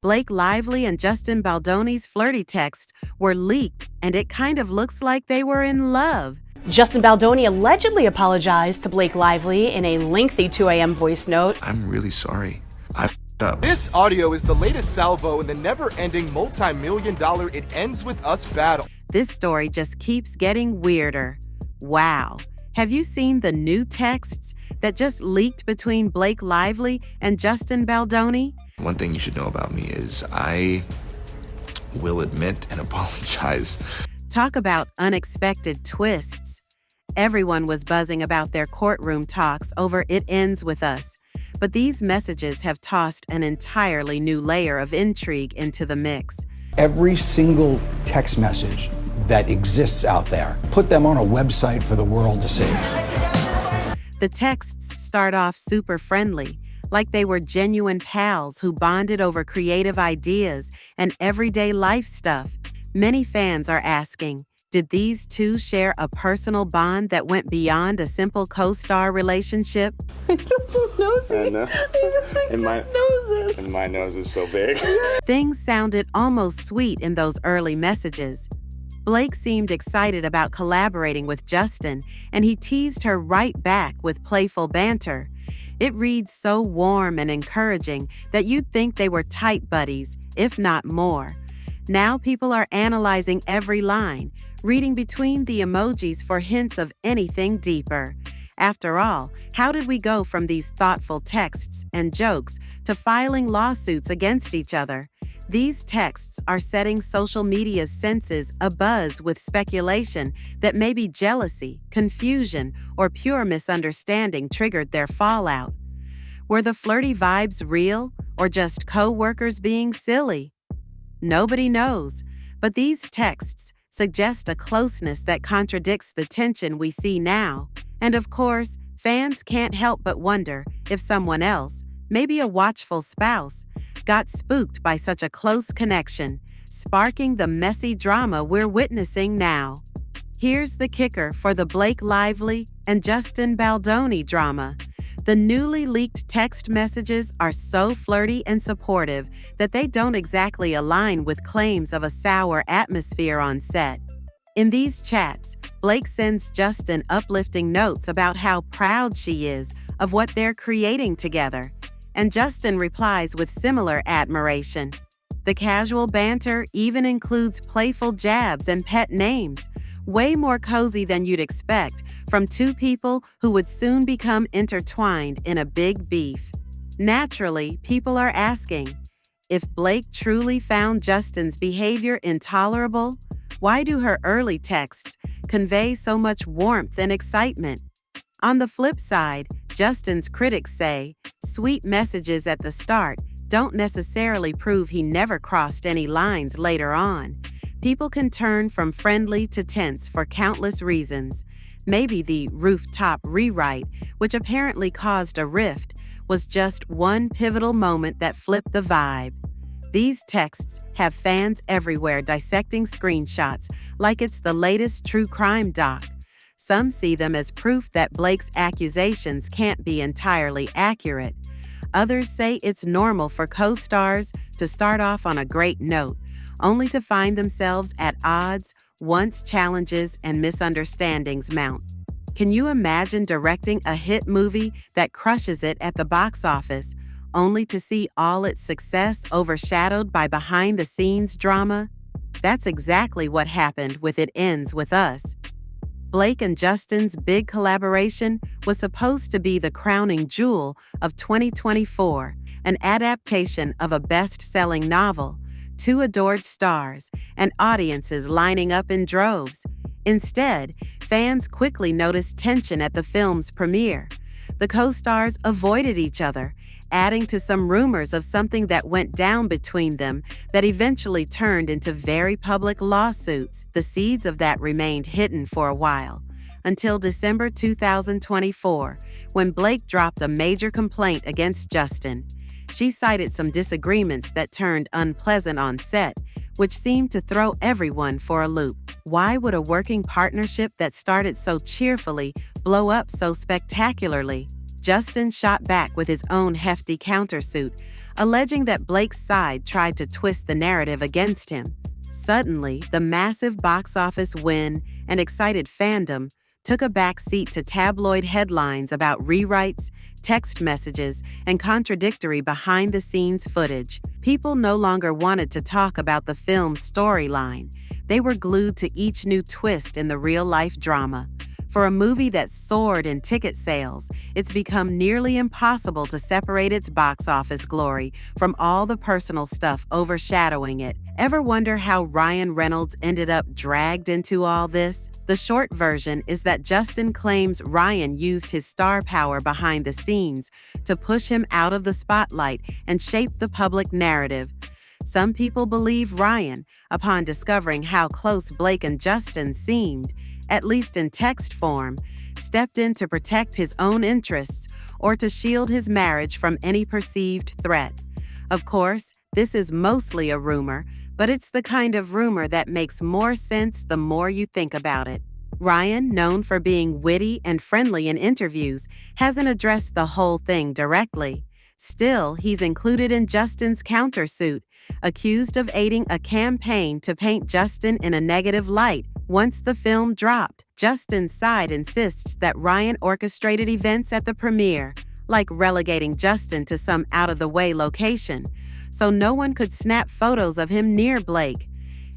Blake Lively and Justin Baldoni's flirty texts were leaked, and it kind of looks like they were in love. Justin Baldoni allegedly apologized to Blake Lively in a lengthy 2 a.m. voice note. I'm really sorry. I f***ed up. This audio is the latest salvo in the never-ending multi-million-dollar It Ends With Us battle. This story just keeps getting weirder. Wow. Have you seen the new texts that just leaked between Blake Lively and Justin Baldoni? One thing you should know about me is I will admit and apologize. Talk about unexpected twists. Everyone was buzzing about their courtroom talks over It Ends With Us, but these messages have tossed an entirely new layer of intrigue into the mix. Every single text message that exists out there, put them on a website for the world to see. The texts start off super friendly, like they were genuine pals who bonded over creative ideas and everyday life stuff. Many fans are asking, did these two share a personal bond that went beyond a simple co-star relationship? I know. Noses. And my nose is so big. Things sounded almost sweet in those early messages. Blake seemed excited about collaborating with Justin, and he teased her right back with playful banter. It reads so warm and encouraging that you'd think they were tight buddies, if not more. Now people are analyzing every line, reading between the emojis for hints of anything deeper. After all, how did we go from these thoughtful texts and jokes to filing lawsuits against each other? These texts are setting social media's senses abuzz with speculation that maybe jealousy, confusion, or pure misunderstanding triggered their fallout. Were the flirty vibes real, or just co-workers being silly? Nobody knows, but these texts suggest a closeness that contradicts the tension we see now. And of course, fans can't help but wonder if someone else, maybe a watchful spouse, got spooked by such a close connection, sparking the messy drama we're witnessing now. Here's the kicker for the Blake Lively and Justin Baldoni drama. The newly leaked text messages are so flirty and supportive that they don't exactly align with claims of a sour atmosphere on set. In these chats, Blake sends Justin uplifting notes about how proud she is of what they're creating together, and Justin replies with similar admiration. The casual banter even includes playful jabs and pet names, way more cozy than you'd expect from two people who would soon become intertwined in a big beef. Naturally, people are asking, if Blake truly found Justin's behavior intolerable, why do her early texts convey so much warmth and excitement? On the flip side, Justin's critics say sweet messages at the start don't necessarily prove he never crossed any lines later on. People can turn from friendly to tense for countless reasons. Maybe the rooftop rewrite, which apparently caused a rift, was just one pivotal moment that flipped the vibe. These texts have fans everywhere dissecting screenshots like it's the latest true crime doc. Some see them as proof that Blake's accusations can't be entirely accurate. Others say it's normal for co-stars to start off on a great note, only to find themselves at odds once challenges and misunderstandings mount. Can you imagine directing a hit movie that crushes it at the box office, only to see all its success overshadowed by behind-the-scenes drama? That's exactly what happened with It Ends With Us. Blake and Justin's big collaboration was supposed to be the crowning jewel of 2024, an adaptation of a best-selling novel, two adored stars, and audiences lining up in droves. Instead, fans quickly noticed tension at the film's premiere. The co-stars avoided each other, adding to some rumors of something that went down between them that eventually turned into very public lawsuits. The seeds of that remained hidden for a while, until December 2024, when Blake dropped a major complaint against Justin. She cited some disagreements that turned unpleasant on set, which seemed to throw everyone for a loop. Why would a working partnership that started so cheerfully blow up so spectacularly? Justin shot back with his own hefty countersuit, alleging that Blake's side tried to twist the narrative against him. Suddenly, the massive box office win and excited fandom took a back seat to tabloid headlines about rewrites, text messages, and contradictory behind-the-scenes footage. People no longer wanted to talk about the film's storyline. They were glued to each new twist in the real-life drama. For a movie that soared in ticket sales, it's become nearly impossible to separate its box office glory from all the personal stuff overshadowing it. Ever wonder how Ryan Reynolds ended up dragged into all this? The short version is that Justin claims Ryan used his star power behind the scenes to push him out of the spotlight and shape the public narrative. Some people believe Ryan, upon discovering how close Blake and Justin seemed, at least in text form, stepped in to protect his own interests or to shield his marriage from any perceived threat. Of course, this is mostly a rumor, but it's the kind of rumor that makes more sense the more you think about it. Ryan, known for being witty and friendly in interviews, hasn't addressed the whole thing directly. Still, he's included in Justin's countersuit, accused of aiding a campaign to paint Justin in a negative light. Once the film dropped, Justin's side insists that Ryan orchestrated events at the premiere, like relegating Justin to some out-of-the-way location, so no one could snap photos of him near Blake.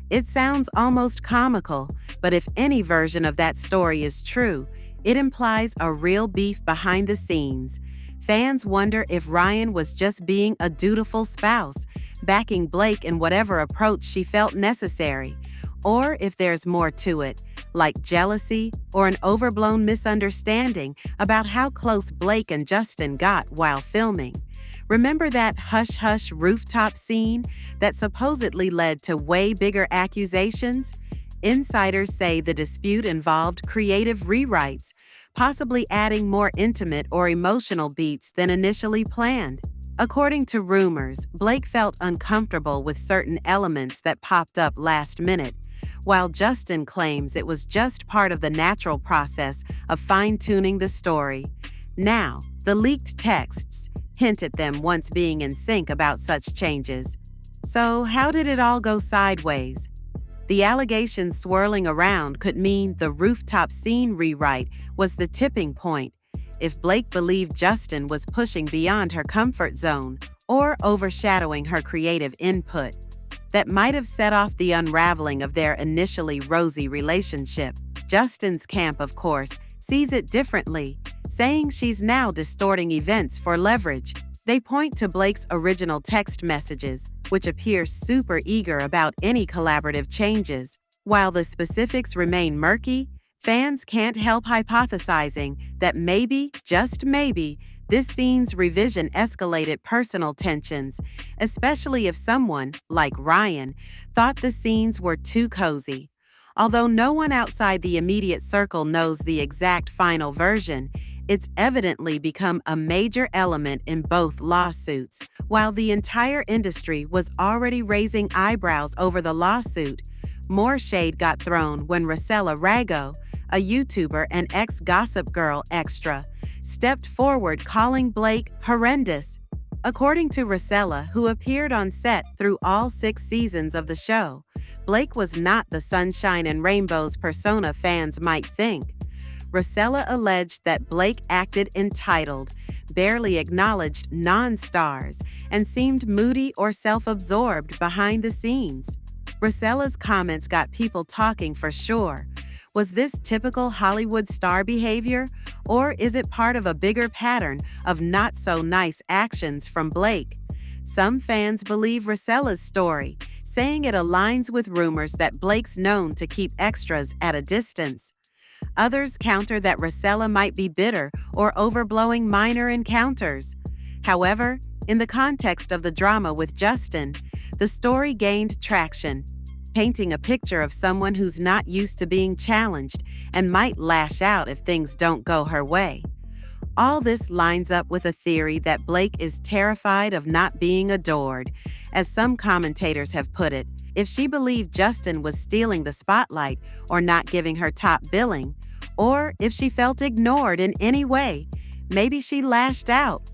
It sounds almost comical, but if any version of that story is true, it implies a real beef behind the scenes. Fans wonder if Ryan was just being a dutiful spouse, backing Blake in whatever approach she felt necessary, or if there's more to it, like jealousy or an overblown misunderstanding about how close Blake and Justin got while filming. Remember that hush-hush rooftop scene that supposedly led to way bigger accusations? Insiders say the dispute involved creative rewrites, possibly adding more intimate or emotional beats than initially planned. According to rumors, Blake felt uncomfortable with certain elements that popped up last minute, while Justin claims it was just part of the natural process of fine-tuning the story. Now, the leaked texts hint at them once being in sync about such changes. So, how did it all go sideways? The allegations swirling around could mean the rooftop scene rewrite was the tipping point. If Blake believed Justin was pushing beyond her comfort zone or overshadowing her creative input, that might have set off the unraveling of their initially rosy relationship. Justin's camp, of course, sees it differently, saying she's now distorting events for leverage. They point to Blake's original text messages, which appear super eager about any collaborative changes. While the specifics remain murky, fans can't help hypothesizing that maybe, just maybe, this scene's revision escalated personal tensions, especially if someone, like Ryan, thought the scenes were too cozy. Although no one outside the immediate circle knows the exact final version, it's evidently become a major element in both lawsuits. While the entire industry was already raising eyebrows over the lawsuit, more shade got thrown when Rosella Rago, a YouTuber and ex-Gossip Girl extra, stepped forward calling Blake horrendous. According to Rosella, who appeared on set through all 6 seasons of the show, Blake was not the sunshine and rainbows persona fans might think. Rosella alleged that Blake acted entitled, barely acknowledged non-stars, and seemed moody or self-absorbed behind the scenes. Rosella's comments got people talking for sure. Was this typical Hollywood star behavior, or is it part of a bigger pattern of not-so-nice actions from Blake? Some fans believe Rosella's story, saying it aligns with rumors that Blake's known to keep extras at a distance. Others counter that Rosella might be bitter or overblowing minor encounters. However, in the context of the drama with Justin, the story gained traction, painting a picture of someone who's not used to being challenged and might lash out if things don't go her way. All this lines up with a theory that Blake is terrified of not being adored. As some commentators have put it, if she believed Justin was stealing the spotlight or not giving her top billing, or if she felt ignored in any way, maybe she lashed out.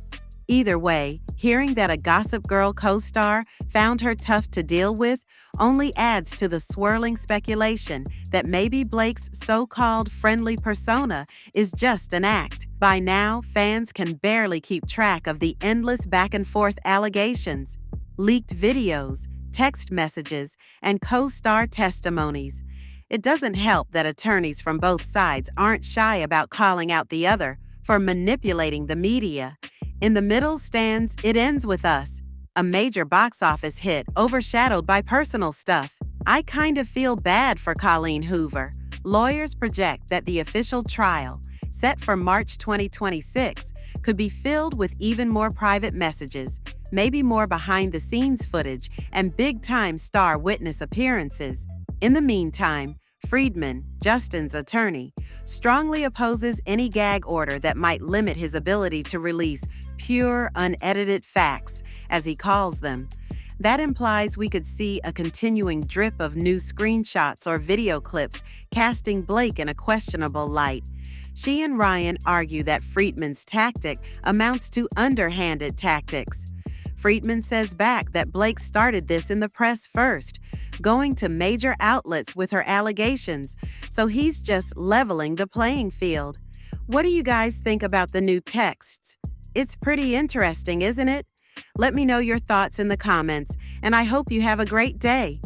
Either way, Hearing that a Gossip Girl co-star found her tough to deal with only adds to the swirling speculation that maybe Blake's so-called friendly persona is just an act. By now, fans can barely keep track of the endless back-and-forth allegations, leaked videos, text messages, and co-star testimonies. It doesn't help that attorneys from both sides aren't shy about calling out the other for manipulating the media. In the middle stands It Ends With Us, a major box office hit overshadowed by personal stuff. I kind of feel bad for Colleen Hoover. Lawyers project that the official trial, set for March 2026, could be filled with even more private messages, maybe more behind-the-scenes footage, and big-time star witness appearances. In the meantime, Friedman, Justin's attorney, strongly opposes any gag order that might limit his ability to release pure, unedited facts, as he calls them. That implies we could see a continuing drip of new screenshots or video clips casting Blake in a questionable light. She and Ryan argue that Friedman's tactic amounts to underhanded tactics. Friedman says back that Blake started this in the press first, going to major outlets with her allegations, so he's just leveling the playing field. What do you guys think about the new texts? It's pretty interesting, isn't it? Let me know your thoughts in the comments, and I hope you have a great day.